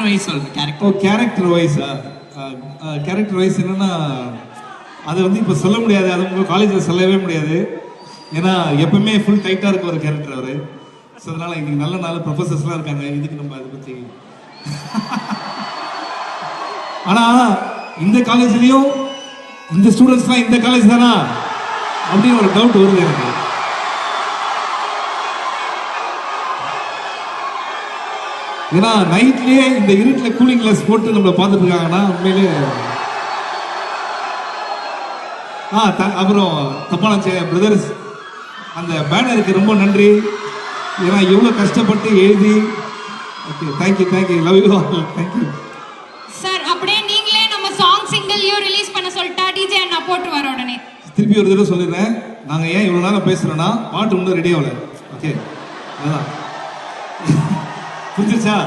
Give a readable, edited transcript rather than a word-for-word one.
Wise சொல்றேன். Character வைஸா? Character wise என்னன்னா, அது வந்து இப்போ சொல்ல முடியாது, அது உங்கள் காலேஜில் சொல்லவே முடியாது. ஏன்னா எப்பவுமே ஃபுல் டைட்டாக இருக்க ஒரு கேரக்டர் அவர். ஸோ அதனால இன்னைக்கு நல்ல நாள் ப்ரொஃபஸர்ஸ்லாம் இருக்காங்க, இதுக்கு நம்ம அதை பற்றி. ஆனால் இந்த காலேஜ்லேயும் இந்த ஸ்டூடெண்ட்ஸ்லாம் இந்த காலேஜ் தானா அப்படின்னு ஒரு டவுட் வருது எனக்கு. ஏன்னா நைட்லயே இந்த இருட்டில் கூலிங் கிளாஸ் போட்டு நம்மளை பார்த்துட்டு இருக்காங்கன்னா உண்மையிலே. அப்புறம் தப்பான பிரதர்ஸ் அந்த பேனருக்கு ரொம்ப நன்றி. ஏன்னா எவ்வளோ கஷ்டப்பட்டு எழுதி. Okay, thank you, love you all, thank you sir. அப்படியே நீங்களே நம்ம சாங் சிங்கிளையும் ரிலீஸ் பண்ண சொல்லிட்டா டிஜே அண்ணா போட்டு வர உடனே. திருப்பி ஒரு தடவை சொல்லிடுறேன், நாங்கள் ஏன் இவ்வளோ நேரம் பேசுகிறோன்னா பாட்டு இன்னும் ரெடி ஆகல. ஓகே, அதுதான் புரிஞ்சிருச்சா?